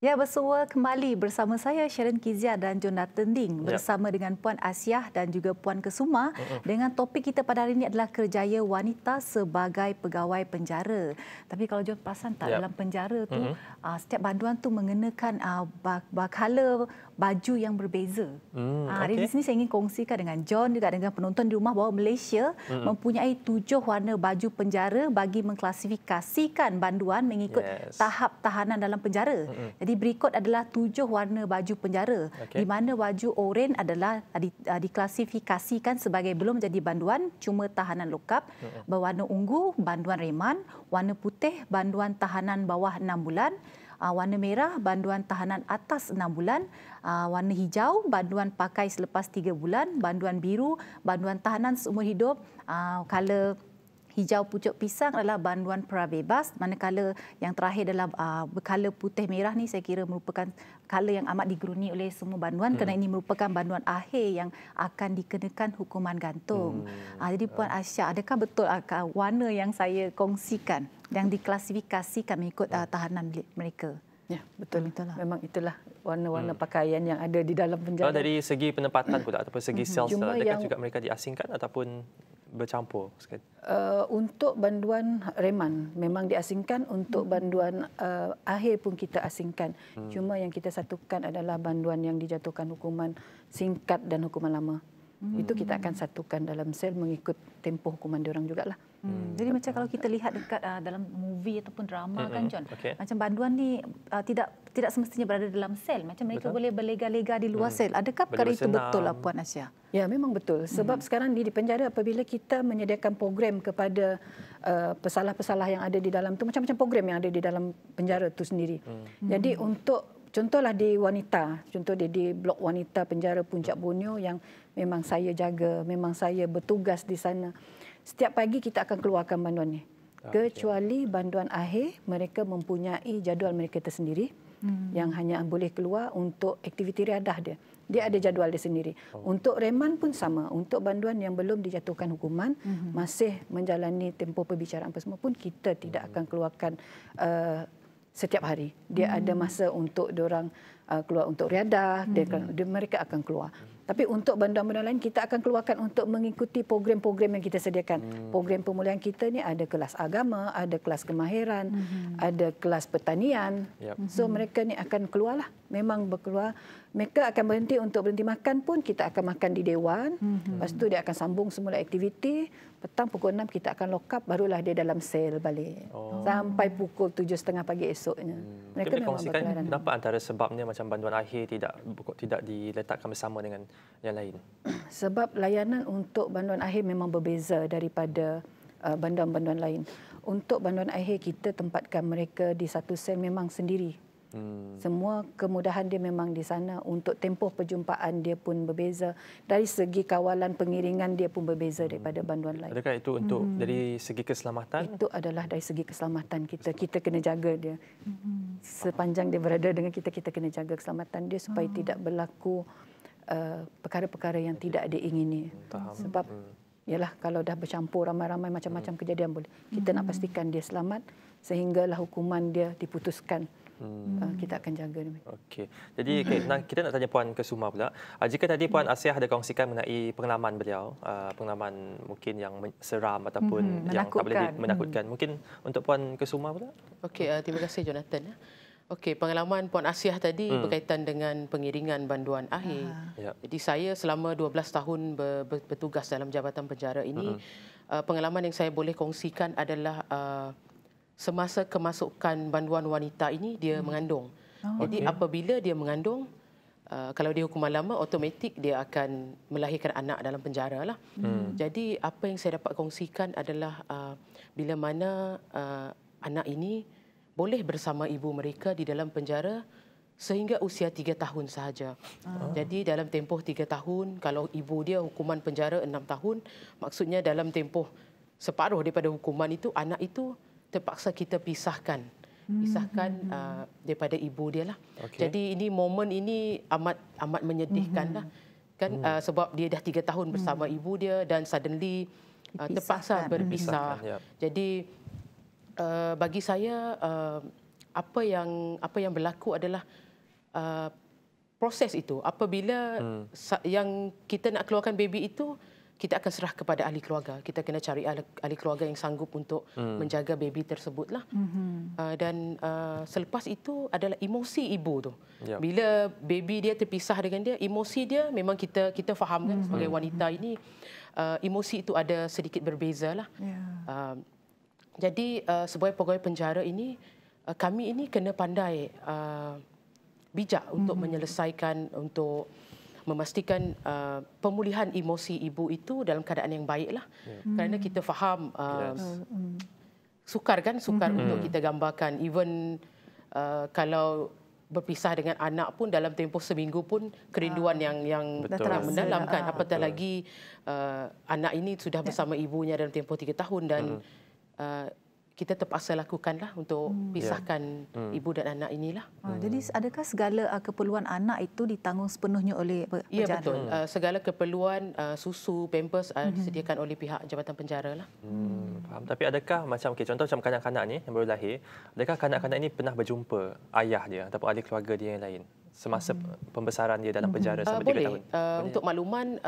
Ya, bersua kembali bersama saya Sharon Kizia dan Jonathan Ding bersama dengan Puan Asiah dan juga Puan Kesuma dengan topik kita pada hari ini adalah kerjaya wanita sebagai pegawai penjara. Tapi kalau John perasan tak, dalam penjara tu setiap banduan tu mengenakan color baju yang berbeza. Hari di sini saya ingin kongsikan dengan John juga dengan penonton di rumah bahawa Malaysia mempunyai 7 warna baju penjara bagi mengklasifikasikan banduan mengikut tahap tahanan dalam penjara. Jadi berikut adalah 7 warna baju penjara, di mana baju oranye adalah diklasifikasikan sebagai belum menjadi banduan, cuma tahanan lokap. Berwarna ungu, banduan reman. Warna putih, banduan tahanan bawah 6 bulan. Warna merah, banduan tahanan atas 6 bulan. Warna hijau, banduan pakai selepas 3 bulan. Banduan biru, banduan tahanan seumur hidup. Color hijau pucuk pisang adalah banduan prabebas, manakala yang terakhir adalah berkala putih merah ni saya kira merupakan color yang amat digeruni oleh semua banduan kerana ini merupakan banduan akhir yang akan dikenakan hukuman gantung. Jadi Puan Aisyah, adakah betul warna yang saya kongsikan yang diklasifikasikan mengikut tahanan mereka? Ya, betul. Memang itulah warna-warna pakaian yang ada di dalam penjara. Dari segi penempatan pula ataupun segi sel, adakah juga mereka diasingkan ataupun bercampur sekali? Untuk banduan reman memang diasingkan, untuk banduan akhir pun kita asingkan. Cuma yang kita satukan adalah banduan yang dijatuhkan hukuman singkat dan hukuman lama. Itu kita akan satukan dalam sel mengikut tempoh hukuman diorang jugalah. Jadi macam kalau kita lihat dekat dalam movie ataupun drama kan John, macam banduan ni tidak semestinya berada dalam sel, macam mereka boleh berlega-lega di luar sel. Adakah perkara itu betul lah Puan Aisyah? Ya, memang betul. Sebab sekarang di penjara apabila kita menyediakan program kepada pesalah-pesalah yang ada di dalam tu, macam-macam program yang ada di dalam penjara tu sendiri. Jadi untuk contohlah di wanita, contoh di blok wanita penjara Puncak Borneo yang memang saya jaga, memang saya bertugas di sana. Setiap pagi kita akan keluarkan banduan ni. Kecuali banduan akhir, mereka mempunyai jadual mereka tersendiri yang hanya boleh keluar untuk aktiviti riadah dia. Dia ada jadual dia sendiri. Untuk reman pun sama. Untuk banduan yang belum dijatuhkan hukuman, masih menjalani tempoh perbicaraan apa semua pun, kita tidak akan keluarkan setiap hari. Dia ada masa untuk diorang keluar untuk riadah, mereka akan keluar. Tapi untuk banduan-banduan lain kita akan keluarkan untuk mengikuti program-program yang kita sediakan. Program pemulihan kita ni ada kelas agama, ada kelas kemahiran, ada kelas pertanian. So mereka ni akan keluarlah memang berkeluar, mereka akan berhenti makan pun kita akan makan di dewan. Lepas tu dia akan sambung semula aktiviti. Petang pukul 6 kita akan lock up, barulah dia dalam sel balik. Sampai pukul 7.30 pagi esoknya. Mereka memang berkelaran. Kenapa antara sebabnya macam banduan akhir tidak diletakkan bersama dengan yang lain? Sebab layanan untuk banduan akhir memang berbeza daripada banduan-banduan lain. Untuk banduan akhir kita tempatkan mereka di satu sel memang sendiri. Semua kemudahan dia memang di sana. Untuk tempoh perjumpaan dia pun berbeza. Dari segi kawalan pengiringan dia pun berbeza daripada banduan lain. Adakah itu untuk dari segi keselamatan? Itu adalah dari segi keselamatan kita. Kita kena jaga dia. Sepanjang dia berada dengan kita, kita kena jaga keselamatan dia supaya tidak berlaku perkara-perkara yang tidak diingini. Sebab yalah, kalau dah bercampur ramai-ramai macam-macam kejadian boleh. Kita nak pastikan dia selamat sehinggalah hukuman dia diputuskan. Kita akan jaga dia. Okey. Jadi kita nak tanya Puan Kesuma pula. Jika tadi Puan Asiah ada kongsikan mengenai pengalaman beliau, pengalaman mungkin yang seram ataupun yang tak boleh menakutkan. Mungkin untuk Puan Kesuma pula? Okey, terima kasih Jonathan. Okey, pengalaman Puan Asiah tadi berkaitan dengan pengiringan banduan akhir. Jadi saya selama 12 tahun bertugas dalam Jabatan Penjara ini, pengalaman yang saya boleh kongsikan adalah semasa kemasukan banduan wanita ini dia mengandung. Jadi apabila dia mengandung, kalau dia hukuman lama, automatik dia akan melahirkan anak dalam penjara lah. Jadi apa yang saya dapat kongsikan adalah bila mana anak ini boleh bersama ibu mereka di dalam penjara sehingga usia 3 tahun sahaja. Jadi dalam tempoh 3 tahun, kalau ibu dia hukuman penjara 6 tahun, maksudnya dalam tempoh separuh daripada hukuman itu, anak itu terpaksa kita pisahkan daripada ibu dia lah. Jadi ini momen ini amat menyedihkan lah. Kan sebab dia dah 3 tahun bersama ibu dia dan suddenly terpaksa berpisah. Jadi bagi saya apa yang berlaku adalah proses itu. Apabila yang kita nak keluarkan baby itu, kita akan serah kepada ahli keluarga. Kita kena cari ahli keluarga yang sanggup untuk menjaga baby tersebutlah. Dan selepas itu adalah emosi ibu tu. Bila baby dia terpisah dengan dia, emosi dia memang kita faham kan sebagai wanita ini, emosi itu ada sedikit berbezalah. Jadi sebagai pegawai penjara ini, kami ini kena pandai bijak untuk menyelesaikan, untuk memastikan pemulihan emosi ibu itu dalam keadaan yang baiklah. Kerana kita faham sukar untuk kita gambarkan. Even kalau berpisah dengan anak pun dalam tempoh seminggu pun kerinduan yang mendalam kan. Apatah lagi anak ini sudah bersama ibunya dalam tempoh 3 tahun dan kita terpaksa lakukanlah untuk pisahkan ibu dan anak inilah. Jadi adakah segala keperluan anak itu ditanggung sepenuhnya oleh penjara? Ya, betul. Segala keperluan susu, pampers disediakan oleh pihak Jabatan Penjara lah. Faham. Tapi adakah contoh macam kanak-kanak ni yang baru lahir, adakah kanak-kanak ini pernah berjumpa ayah dia ataupun ahli keluarga dia yang lain semasa pembesaran dia dalam penjara selama 3 tahun? Untuk makluman,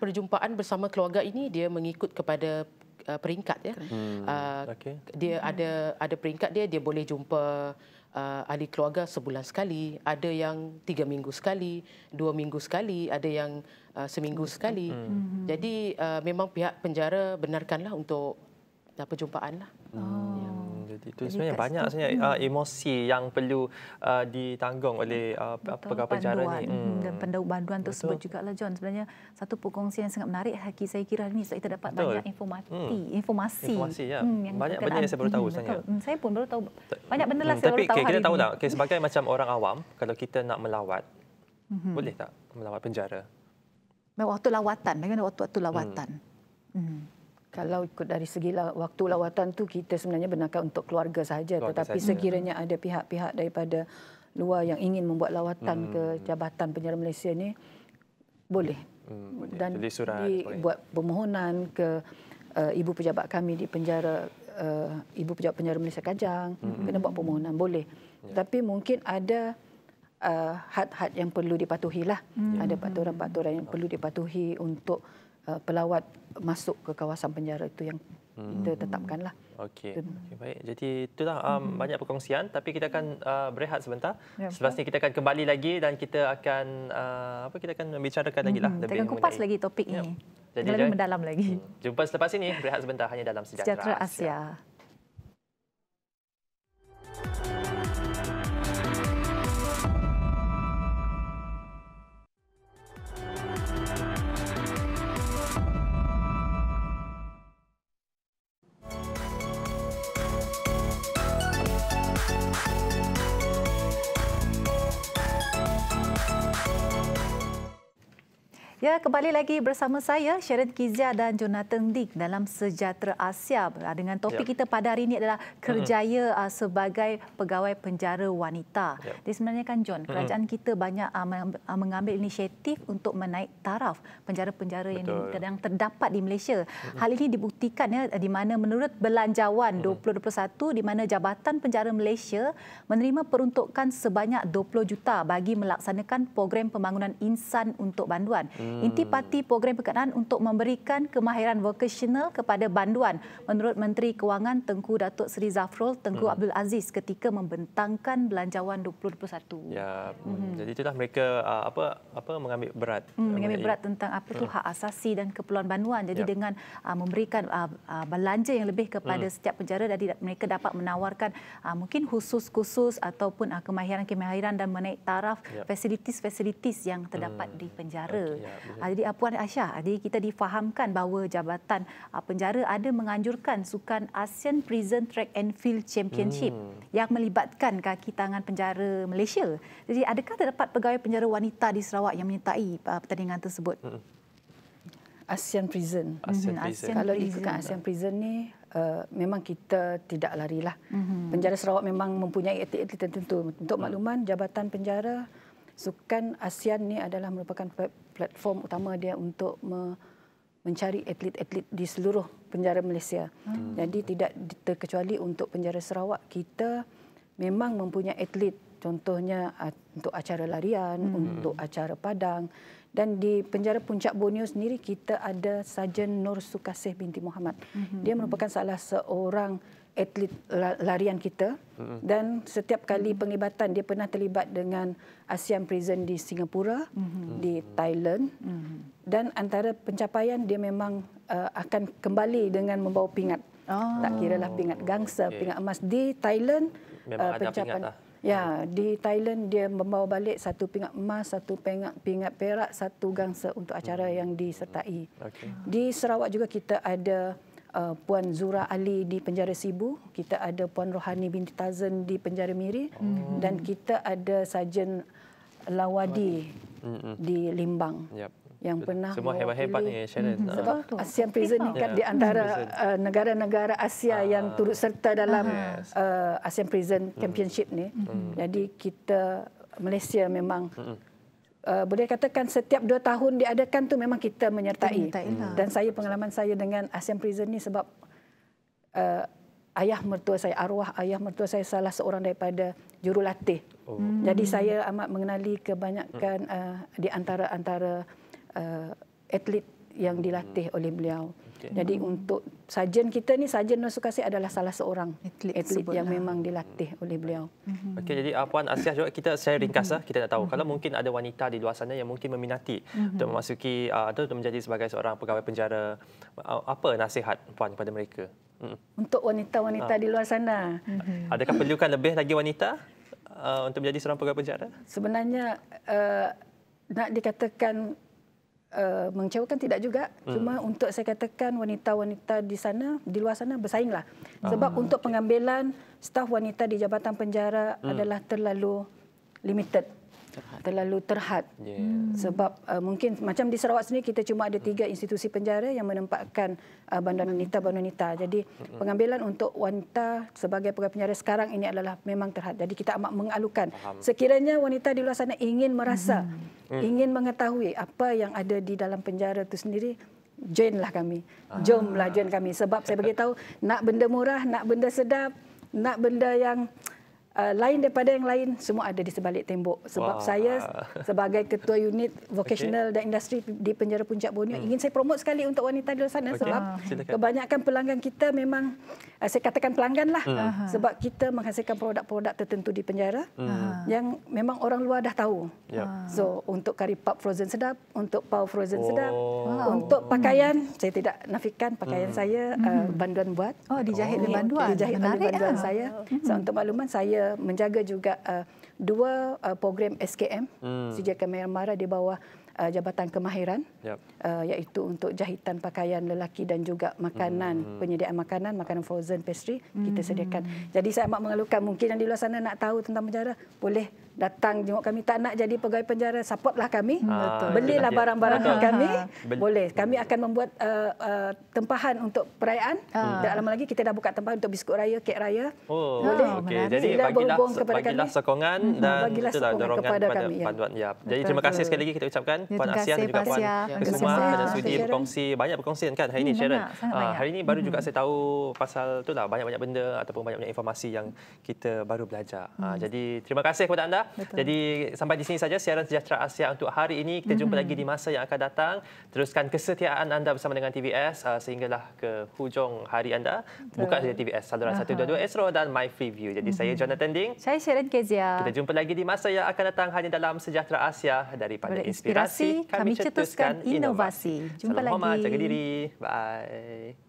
perjumpaan bersama keluarga ini dia mengikut kepada peringkat ya. Dia ada peringkat dia boleh jumpa ahli keluarga sebulan sekali, ada yang 3 minggu sekali, 2 minggu sekali, ada yang seminggu sekali. Jadi memang pihak penjara benarkanlah untuk perjumpaan lah. Jadi itu sebenarnya banyak emosi yang perlu ditanggung oleh pegawai penjara ni. Dan pendahulu banduan tersebut jugalah, John. Sebenarnya satu perkongsian yang sangat menarik saya kira hari ini sebab kita dapat banyak informasi. Banyak benda yang saya baru tahu sebenarnya. Saya pun baru tahu banyak benda lah saya baru tahu hari ini. Kita tahu tak, sebagai macam orang awam, kalau kita nak melawat, boleh tak melawat penjara? Waktu lawatan, bagaimana waktu lawatan? Kalau ikut dari segi waktu lawatan tu, kita sebenarnya benarkan untuk keluarga sahaja. Tetapi sekiranya ada pihak-pihak daripada luar yang ingin membuat lawatan ke Jabatan Penjara Malaysia ni, boleh. Dan dibuat permohonan ke ibu pejabat kami di penjara, ibu pejabat penjara Malaysia Kajang, kena buat permohonan, boleh. Tapi mungkin ada had-had yang perlu dipatuhilah. Ada peraturan-peraturan yang perlu dipatuhi untuk pelawat masuk ke kawasan penjara itu yang kita tetapkanlah. Okey, baik. Jadi itulah banyak perkongsian, tapi kita akan berehat sebentar. Selepas ni kita akan kembali lagi dan kita akan kita akan membicarakan lagi lah kita akan kupas lagi topik ini. Jadi lebih mendalam lagi. Jumpa selepas ini, berehat sebentar hanya dalam Sejahtera Asia. Ya, kembali lagi bersama saya Sharon Kizia dan Jonathan Dick dalam Sejahtera Asia. Dengan topik kita pada hari ini adalah kerjaya sebagai pegawai penjara wanita. Jadi sebenarnya kan John, kerajaan kita banyak mengambil inisiatif untuk menaik taraf penjara-penjara yang terdapat di Malaysia. Hal ini dibuktikan di mana menurut Belanjawan 2021 di mana Jabatan Penjara Malaysia menerima peruntukan sebanyak 20 juta bagi melaksanakan program pembangunan insan untuk banduan. Intipati program berkenaan untuk memberikan kemahiran vokasional kepada banduan menurut Menteri Kewangan Tengku Datuk Seri Zafrul Tengku Abdul Aziz ketika membentangkan Belanjawan 2021. Ya, jadi itulah mereka mengambil berat. Mengambil berat tentang apa tu hak asasi dan keperluan banduan. Jadi dengan memberikan belanja yang lebih kepada setiap penjara, jadi mereka dapat menawarkan mungkin khusus ataupun kemahiran-kemahiran dan menaik taraf fasilitis-fasilitis yang terdapat di penjara. Jadi Puan Aisyah, jadi kita difahamkan bahawa Jabatan Penjara ada menganjurkan sukan ASEAN Prison Track and Field Championship yang melibatkan kaki tangan penjara Malaysia. Jadi adakah terdapat pegawai penjara wanita di Sarawak yang menyertai pertandingan tersebut? ASEAN Prison. Kalau ikutkan ASEAN Prison ni memang kita tidak larilah. Penjara Sarawak memang mempunyai atlet-atlet tertentu. Untuk makluman, Jabatan Penjara Sukan ASEAN ni adalah merupakan platform utama dia untuk mencari atlet-atlet di seluruh penjara Malaysia. Jadi tidak terkecuali untuk penjara Sarawak, kita memang mempunyai atlet. Contohnya untuk acara larian, untuk acara padang. Dan di penjara Puncak Borneo sendiri kita ada Sarjan Nur Sukasih binti Muhammad. Dia merupakan salah seorang atlet larian kita dan setiap kali penglibatan dia pernah terlibat dengan ASEAN Prison di Singapura, di Thailand dan antara pencapaian dia memang akan kembali dengan membawa pingat. Tak kiralah pingat gangsa, pingat emas. Di Thailand pencapaian di Thailand dia membawa balik 1 pingat emas, 1 pingat perak, 1 gangsa untuk acara yang disertai. Di Sarawak juga kita ada Puan Zura Ali di penjara Sibu, kita ada Puan Rohani binti Tazan di penjara Miri dan kita ada Sarjan Lawadi di Limbang. Yang pernah semua hebat-hebat ni Sharon. Sebab ASEAN Prison ni kan di antara negara-negara Asia yang turut serta dalam ASEAN Prison Championship ni. Jadi kita Malaysia memang boleh katakan setiap 2 tahun diadakan tu memang kita menyertai. Dan pengalaman saya dengan ASEAN Prison ni sebab ayah mertua saya, arwah ayah mertua saya salah seorang daripada jurulatih. Jadi saya amat mengenali kebanyakan di antara atlet yang dilatih oleh beliau. Jadi untuk sarjan kita ni, Sarjan Nur Sukasih adalah salah seorang atlet yang memang dilatih oleh beliau. Okey, jadi Puan Asiah juga kita secara ringkas kita nak tahu kalau mungkin ada wanita di luar sana yang mungkin meminati untuk memasuki atau untuk menjadi sebagai seorang pegawai penjara, apa nasihat Puan kepada mereka? Untuk wanita-wanita di luar sana, adakah perlukan lebih lagi wanita untuk menjadi seorang pegawai penjara? Sebenarnya nak dikatakan mengecewakan tidak juga. Cuma untuk saya katakan wanita-wanita di luar sana bersainglah. Sebab untuk pengambilan staf wanita di Jabatan Penjara adalah terlalu limited. Terlalu terhad. Sebab mungkin macam di Sarawak sendiri kita cuma ada 3 institusi penjara yang menempatkan banduan wanita. Jadi pengambilan untuk wanita sebagai pegawai penjara sekarang ini adalah memang terhad. Jadi kita amat mengalukan. Sekiranya wanita di luar sana ingin merasa, ingin mengetahui apa yang ada di dalam penjara itu sendiri, joinlah kami. Jomlah join kami. Sebab saya beritahu, nak benda murah, nak benda sedap, nak benda yang lain daripada yang lain, semua ada di sebalik tembok. Sebab saya sebagai ketua unit vocational dan industri di Penjara Puncak Borneo, ingin saya promote sekali untuk wanita di luar sana sebab kebanyakan pelanggan kita memang, saya katakan pelanggan lah, sebab kita menghasilkan produk-produk tertentu di penjara yang memang orang luar dah tahu. So untuk kari pap frozen sedap, untuk pau frozen sedap, untuk pakaian, saya tidak nafikan pakaian saya banduan buat. Dijahit oleh banduan. Dijahit oleh banduan saya. So, untuk makluman, saya menjaga juga 2 program SKM, Sijil Kemayar di bawah Jabatan Kemahiran, iaitu untuk jahitan pakaian lelaki dan juga makanan, penyediaan makanan frozen pastry kita sediakan. Jadi saya amat mengeluhkan, mungkin yang di luar sana nak tahu tentang penjara, boleh datang jenguk kami. Tak nak jadi pegawai penjara, supportlah kami. Belilah barang-barang kami. Boleh. Kami akan membuat tempahan untuk perayaan. Tak lama lagi kita dah buka tempahan untuk biskut raya, kek raya. Boleh. Jadi bagilah sokongan dan dorongan kepada panduan. Jadi terima kasih sekali lagi kita ucapkan Puan Asia dan juga Puan Kusuma kerana sudi banyak berkongsi kan hari ini, Sharon. Hari ini baru juga saya tahu pasal itulah banyak-banyak benda ataupun banyak-banyak informasi yang kita baru belajar. Jadi terima kasih kepada anda. Jadi sampai di sini saja siaran Sejahtera Asia untuk hari ini. Kita jumpa lagi di masa yang akan datang. Teruskan kesetiaan anda bersama dengan TVS sehinggalah ke hujung hari anda. Buka saja TVS saluran 122 Astro dan My Freeview. Jadi saya Jonathan Ding. Saya Sharon Kezia. Kita jumpa lagi di masa yang akan datang hanya dalam Sejahtera Asia. Daripada inspirasi, kami cetuskan inovasi. Jumpa Salam lagi. hormat, jaga diri. Bye.